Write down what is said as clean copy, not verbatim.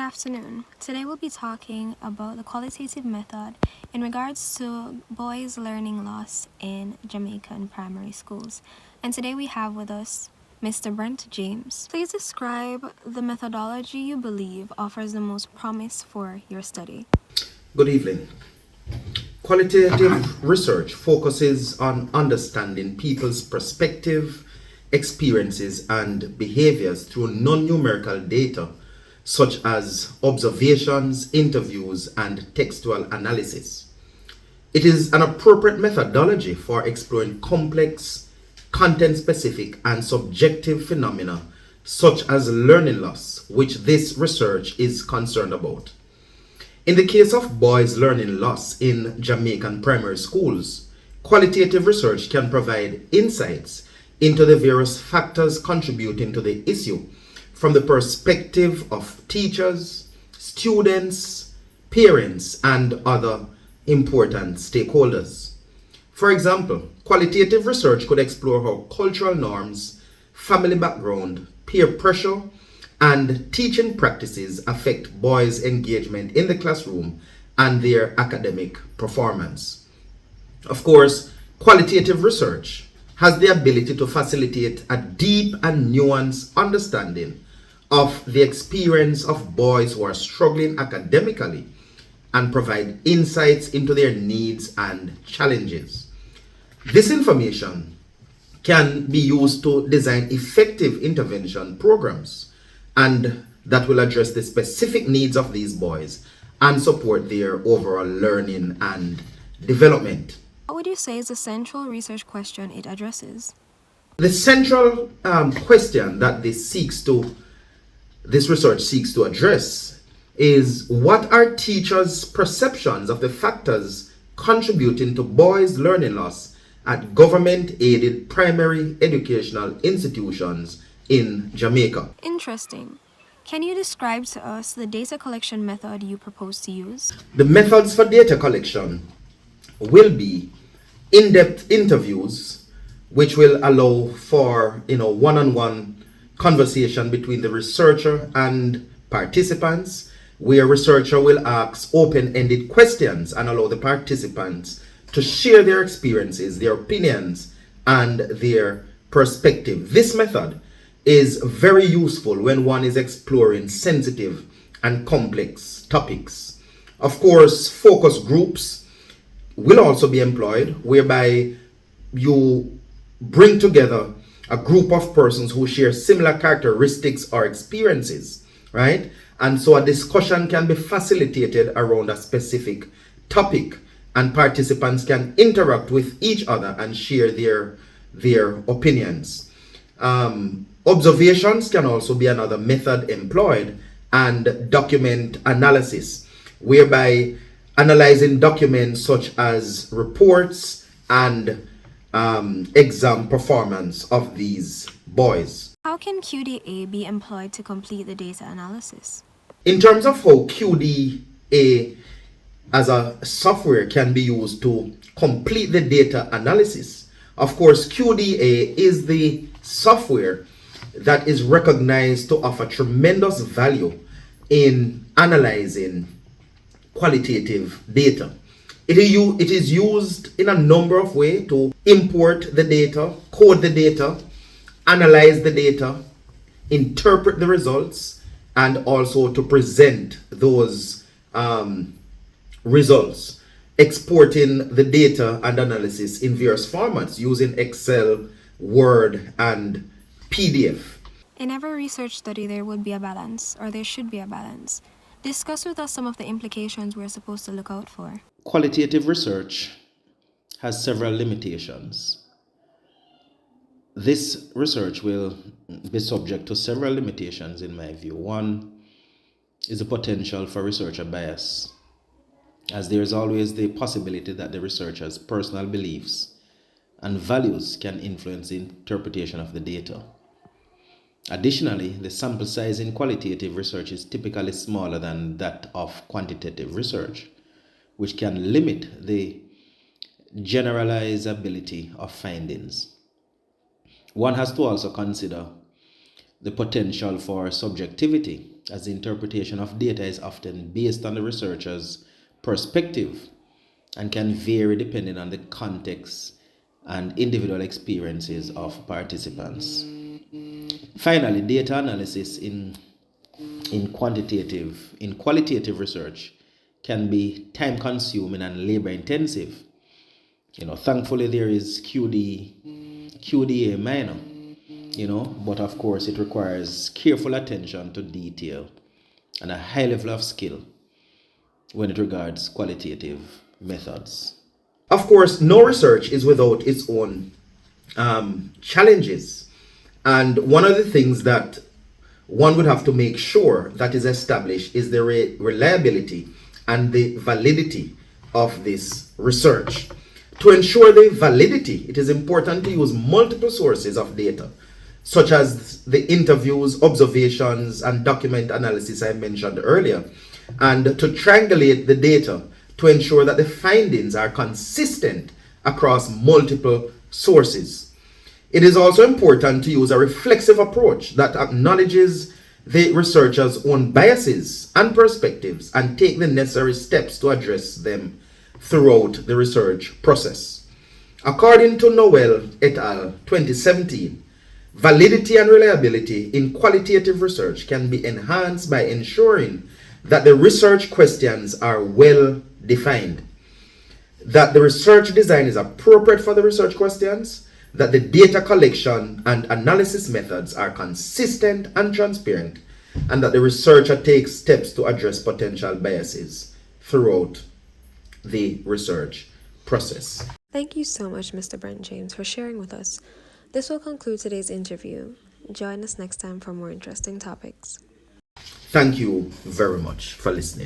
afternoon. Today we'll be talking about the qualitative method in regards to boys' learning loss in Jamaican primary schools. And today we have with us Mr. Brent James. Please describe the methodology you believe offers the most promise for your study. Good evening. Qualitative research focuses on understanding people's perspective, experiences, and behaviors through non-numerical data such as observations, interviews, and textual analysis. It is an appropriate methodology for exploring complex, content-specific, and subjective phenomena such as learning loss, which this research is concerned about. In the case of boys' learning loss in Jamaican primary schools, qualitative research can provide insights into the various factors contributing to the issue from the perspective of teachers, students, parents, and other important stakeholders. For example, qualitative research could explore how cultural norms, family background, peer pressure, and teaching practices affect boys' engagement in the classroom and their academic performance. Of course, qualitative research has the ability to facilitate a deep and nuanced understanding of the experience of boys who are struggling academically and provide insights into their needs and challenges. This information can be used to design effective intervention programs and that will address the specific needs of these boys and support their overall learning and development. What would you say is the central research question it addresses? The central question that this research seeks to address is what are teachers' perceptions of the factors contributing to boys' learning loss at government-aided primary educational institutions in Jamaica. Interesting. Can you describe to us the data collection method you propose to use? The methods for data collection will be in-depth interviews, which will allow for one-on-one conversation between the researcher and participants, where researcher will ask open-ended questions and allow the participants to share their experiences, their opinions, and their perspective. This method is very useful when one is exploring sensitive and complex topics. Of course, focus groups will also be employed, whereby you bring together a group of persons who share similar characteristics or experiences, right? And so a discussion can be facilitated around a specific topic, and participants can interact with each other and share their opinions. Observations can also be another method employed, and document analysis, whereby analyzing documents such as reports and exam performance of these boys. How can QDA be employed to complete the data analysis? In terms of how QDA as a software can be used to complete the data analysis, of course, QDA is the software that is recognized to offer tremendous value in analyzing qualitative data. It is used in a number of ways to import the data, code the data, analyze the data, interpret the results, and also to present those results, exporting the data and analysis in various formats using Excel, Word, and PDF. In every research study, there would be a balance, or there should be a balance. Discuss with us some of the implications we're supposed to look out for. Qualitative research has several limitations. This research will be subject to several limitations in my view. One is the potential for researcher bias, as there is always the possibility that the researcher's personal beliefs and values can influence the interpretation of the data. Additionally, the sample size in qualitative research is typically smaller than that of quantitative research, which can limit the generalizability of findings. One has to also consider the potential for subjectivity, as the interpretation of data is often based on the researcher's perspective and can vary depending on the context and individual experiences of participants. Finally, data analysis in qualitative research can be time consuming and labor intensive. Thankfully there is QDA minor, but of course it requires careful attention to detail and a high level of skill when it regards qualitative methods. Of course, no research is without its own challenges. And one of the things that one would have to make sure that is established is the reliability and the validity of this research. To ensure the validity, it is important to use multiple sources of data, such as the interviews, observations, and document analysis I mentioned earlier, and to triangulate the data to ensure that the findings are consistent across multiple sources. It is also important to use a reflexive approach that acknowledges the researcher's own biases and perspectives and take the necessary steps to address them throughout the research process. According to Noel et al. 2017, validity and reliability in qualitative research can be enhanced by ensuring that the research questions are well defined, that the research design is appropriate for the research questions, that the data collection and analysis methods are consistent and transparent, and that the researcher takes steps to address potential biases throughout the research process. Thank you so much, Mr. Brent James, for sharing with us. This will conclude today's interview. Join us next time for more interesting topics. Thank you very much for listening.